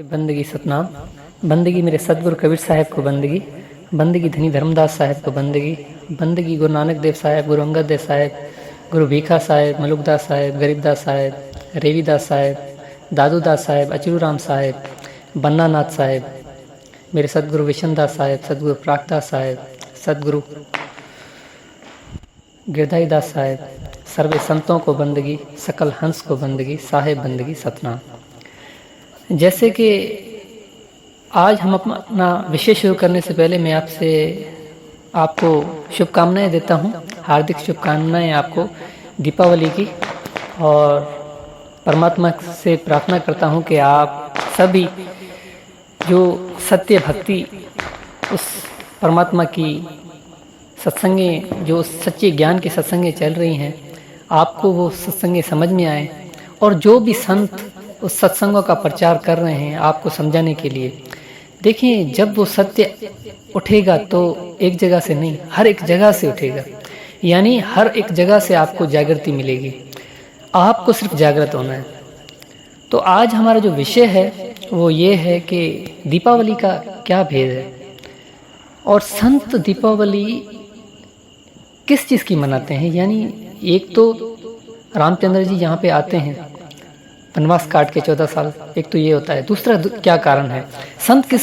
बंदगी सतनाम। बंदगी मेरे सतगुरु कबीर साहब को बंदगी, बंदगी धनी धर्मदास साहब को बंदगी, बंदगी गुरु नानक देव साहब, गुरु अंगद देव साहब, गुरु भीखा साहब, मलुकदास साहब, गरीबदास साहब, रेवीदास साहब, दादूदास साहब, अचूराम साहब, बन्नानाथ साहब, मेरे सतगुरु विशनदास साहब, सतगुरु प्रागदास साहब, सतगुरु गिरधारीदास साहब, सर्वे संतों को बंदगी, सकल हंस को बंदगी, साहेब बंदगी सतनाम। जैसे कि आज हम अपना विषय शुरू करने से पहले मैं आपको शुभकामनाएं देता हूं, हार्दिक शुभकामनाएं आपको दीपावली की, और परमात्मा से प्रार्थना करता हूं कि आप सभी जो सत्य भक्ति उस परमात्मा की सत्संगें, जो सच्चे ज्ञान के सत्संगें चल रही हैं, आपको वो सत्संगें समझ में आए, और जो भी संत उस सत्संगों का प्रचार कर रहे हैं आपको समझाने के लिए। देखिए, जब वो सत्य उठेगा तो एक जगह से नहीं, हर एक जगह से उठेगा, यानी हर एक जगह से आपको जागृति मिलेगी, आपको सिर्फ जागृत होना है। तो आज हमारा जो विषय है वो ये है कि दीपावली का क्या भेद है, और संत दीपावली किस चीज़ की मनाते हैं। यानी एक तो रामचंद्र जी यहाँ पे आते हैं वनवास काट के 14 साल, एक तो ये होता है। दूसरा क्या कारण है, संत किस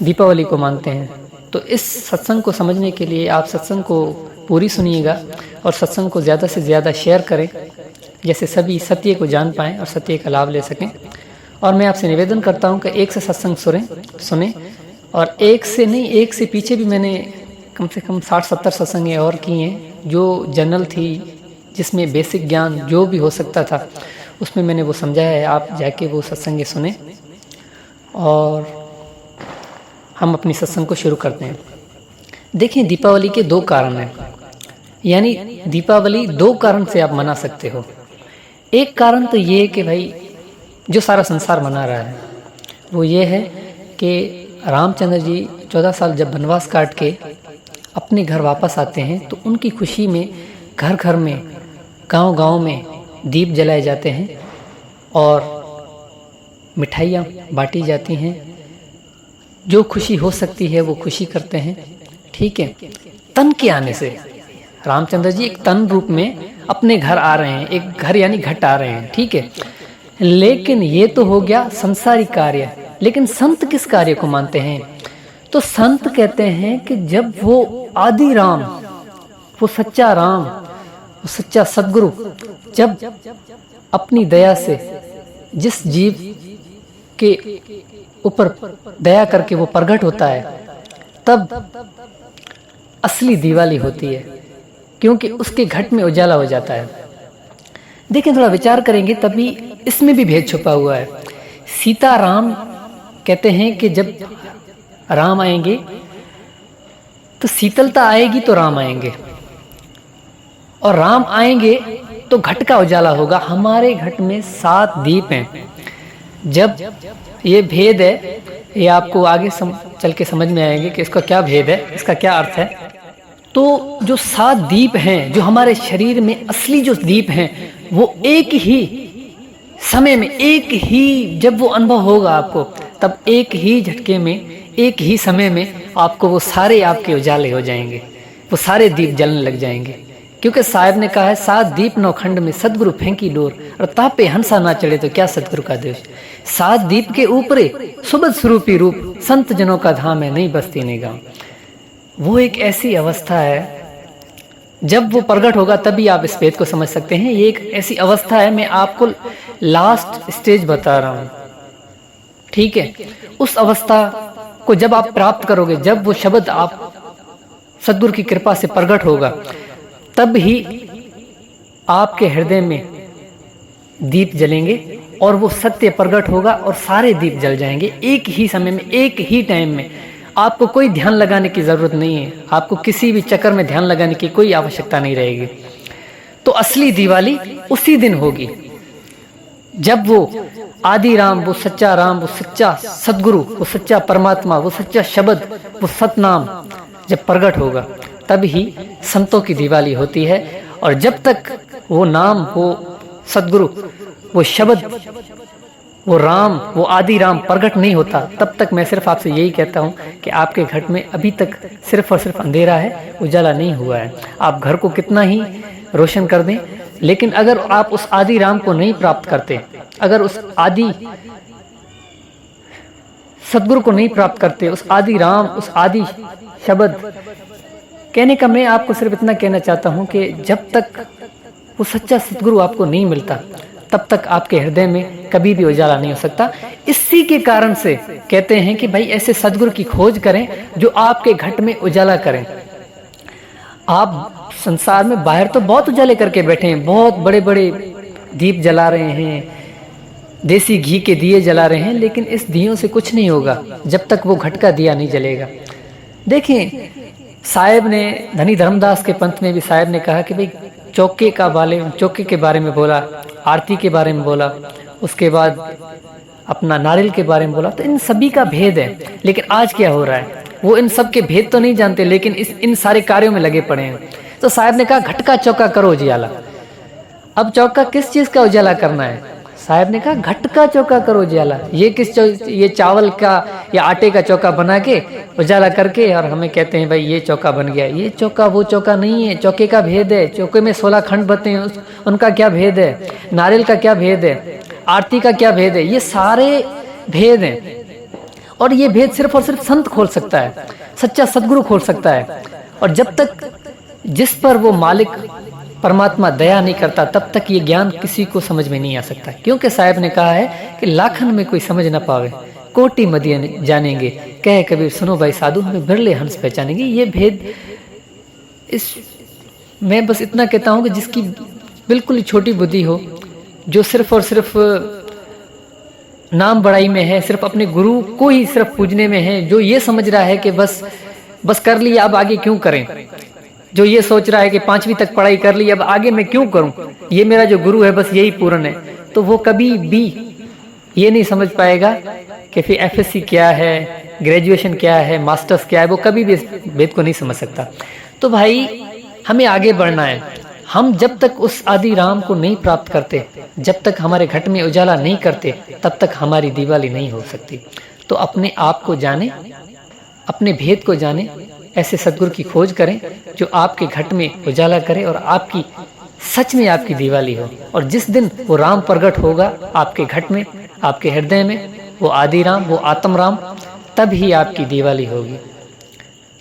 दीपावली को मानते हैं। तो इस सत्संग को समझने के लिए आप सत्संग को पूरी सुनिएगा और सत्संग को ज़्यादा से ज़्यादा शेयर करें, जैसे सभी सत्य को जान पाएँ और सत्य का लाभ ले सकें। और मैं आपसे निवेदन करता हूँ कि एक से सत्संग सुने, और एक से नहीं, एक से पीछे भी मैंने कम से कम 60-70 सत्संगें और किए हैं, जो जनरल थी, जिसमें बेसिक ज्ञान जो भी हो सकता था उसमें मैंने वो समझाया है। आप जाके वो सत्संगें सुने, और हम अपनी सत्संग को शुरू करते हैं। देखिए, दीपावली के 2 कारण हैं, यानी दीपावली 2 कारण से आप मना सकते हो। एक कारण तो ये है कि भाई जो सारा संसार मना रहा है वो ये है कि रामचंद्र जी 14 साल जब वनवास काट के अपने घर वापस आते हैं तो उनकी खुशी में घर घर में, गांव गांव में दीप जलाए जाते हैं और मिठाइयाँ बांटी जाती हैं। जो खुशी हो सकती है वो खुशी करते हैं, ठीक है। तन के आने से रामचंद्र जी एक तन रूप में अपने घर आ रहे हैं, एक घर यानी घट आ रहे हैं, ठीक है। लेकिन ये तो हो गया संसारिक कार्य। लेकिन संत किस कार्य को मानते हैं, तो संत कहते हैं कि जब वो आदि राम, वो सच्चा राम, वो सच्चा सद्गुरु जब अपनी दया से जिस जीव के ऊपर दया करके वो प्रकट होता है, तब असली दिवाली होती है, क्योंकि उसके घट में उजाला हो जाता है। देखिए, थोड़ा विचार करेंगे तभी इसमें भी भेद छुपा हुआ है। सीता राम कहते हैं कि जब राम आएंगे तो शीतलता आएगी तो राम आएंगे, और राम आएंगे तो घट का उजाला होगा। हमारे घट में 7 दीप हैं। जब ये भेद है, ये आपको आगे चल के समझ में आएंगे कि इसका क्या भेद है, इसका क्या अर्थ है। तो जो 7 दीप हैं, जो हमारे शरीर में असली जो दीप हैं, वो एक ही समय में, एक ही जब वो अनुभव होगा आपको, तब एक ही झटके में, एक ही समय में आपको वो सारे आपके उजाले हो जाएंगे, वो सारे दीप जलने लग जाएंगे। क्योंकि साहब ने कहा है, 7 दीप 9 खंड में सदगुरु फेंकी डोर, और तापे हंसा ना चढ़े तो क्या सदगुरु का देश। 7 दीप के ऊपरे सुबद स्वरूपी रूप, संत जनों का धाम है, नहीं बसती नहीं गाँव। वो एक ऐसी अवस्था है, जब वो प्रकट होगा तभी आप इस भेद को समझ सकते हैं। ये एक ऐसी अवस्था है, मैं आपको लास्ट स्टेज बता रहा हूँ, ठीक है। उस अवस्था को जब आप प्राप्त करोगे, जब वो शब्द आप सद्गुरु की कृपा से प्रकट होगा, तब ही आपके हृदय में दीप जलेंगे और वो सत्य प्रकट होगा, और सारे दीप जल जाएंगे एक ही समय में, एक ही टाइम में। आपको कोई ध्यान लगाने की जरूरत नहीं है, आपको किसी भी चक्कर में ध्यान लगाने की कोई आवश्यकता नहीं रहेगी। तो असली दिवाली उसी दिन होगी जब वो आदि राम, वो सच्चा सद्गुरु, वो सच्चा परमात्मा, वो सच्चा शब्द, वो सतनाम जब प्रकट होगा, तब ही संतों की दिवाली होती है। और जब तक वो नाम, वो सद्गुरु, वो शब्द वो राम, वो आदि राम प्रकट नहीं होता, तब तक मैं सिर्फ आपसे यही कहता हूँ कि आपके घर में अभी तक सिर्फ और सिर्फ अंधेरा है, उजाला नहीं हुआ है। आप घर को कितना ही रोशन कर दें, लेकिन अगर आप उस आदि राम को नहीं प्राप्त करते, अगर उस आदि सदगुरु को नहीं प्राप्त करते, उस आदि राम, उस आदि शब्द, कहने का मैं आपको सिर्फ इतना कहना चाहता हूँ कि जब तक वो सच्चा सदगुरु आपको नहीं मिलता, तब तक आपके हृदय में कभी भी उजाला नहीं हो सकता। इसी के कारण से कहते हैं कि भाई ऐसे सदगुरु की खोज करें जो आपके घट में उजाला करें। आप संसार में बाहर तो बहुत उजाले करके बैठे हैं, बहुत बड़े बड़े दीप जला रहे हैं, देसी घी के दिए जला रहे हैं, लेकिन इस दियों से कुछ नहीं होगा जब तक वो घट का दिया नहीं जलेगा। देखें, साहेब ने, धनी धर्मदास के पंथ में भी साहेब ने कहा कि भाई चौके के बारे में बोला, आरती के बारे में बोला, उसके बाद अपना नारियल के बारे में बोला, तो इन सभी का भेद है। लेकिन आज क्या हो रहा है, वो इन सब के भेद तो नहीं जानते, लेकिन इन सारे कार्यों में लगे पड़े हैं। तो साहब ने कहा घट का चौका करो उजियाला। अब चौका किस चीज का उजाला करना है? साहब ने कहा घट का चौका करो उजाला। ये चावल का या आटे का चौका बना के उजाला करके और हमें कहते हैं भाई ये चौका बन गया। ये चौका वो चौका नहीं है, चौके का भेद है। चौके में 16 खंड बनते हैं, उनका क्या भेद है, नारियल का क्या भेद है, आरती का क्या भेद है, ये सारे भेद हैं। और ये भेद सिर्फ और सिर्फ संत खोल सकता है, सच्चा सदगुरु खोल सकता है। और जब तक जिस पर वो मालिक परमात्मा दया नहीं करता, तब तक ये ज्ञान किसी को समझ में नहीं आ सकता। क्योंकि साहब ने कहा है कि लाखन में कोई समझ ना पावे, कोटि मदिय जानेंगे, कहे कबीर सुनो भाई साधु, हमें बिरले हंस पहचानेंगे। ये भेद मैं बस इतना कहता हूँ कि जिसकी बिल्कुल ही छोटी बुद्धि हो, जो सिर्फ और सिर्फ नाम बड़ाई में है, सिर्फ अपने गुरु को ही सिर्फ पूजने में है, जो ये समझ रहा है कि बस कर लिया, अब आगे क्यों करें, जो ये सोच रहा है कि 5वीं तक पढ़ाई कर ली, अब आगे मैं क्यों करूं, ये मेरा जो गुरु है बस यही पूर्ण है, तो वो कभी भी ये नहीं समझ पाएगा कि फिर FSC क्या है, ग्रेजुएशन क्या है, मास्टर्स क्या है, वो कभी भी इस भेद को नहीं समझ सकता। तो भाई हमें आगे बढ़ना है। हम जब तक उस आदि राम को नहीं प्राप्त करते, जब तक हमारे घट में उजाला नहीं करते, तब तक हमारी दिवाली नहीं हो सकती। तो अपने आप को जाने, अपने भेद को जाने, ऐसे सदगुरु की खोज करें जो आपके घट में उजाला करे और आपकी सच में आपकी दिवाली हो। और जिस दिन वो राम प्रकट होगा आपके घट में, आपके हृदय में, वो आदि राम, वो आत्म राम, तब ही आपकी दिवाली होगी।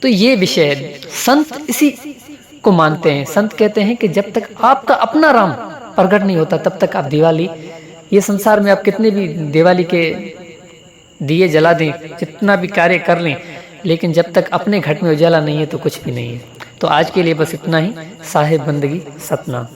तो ये विषय है। संत इसी को मानते हैं। संत कहते हैं कि जब तक आपका अपना राम प्रकट नहीं होता, तब तक आप दिवाली, ये संसार में आप कितने भी दिवाली के दिए जला दें, जितना भी कार्य कर लें, लेकिन जब तक अपने घट में उजाला नहीं है तो कुछ भी नहीं है। तो आज के लिए बस इतना ही। साहेब बंदगी सतना।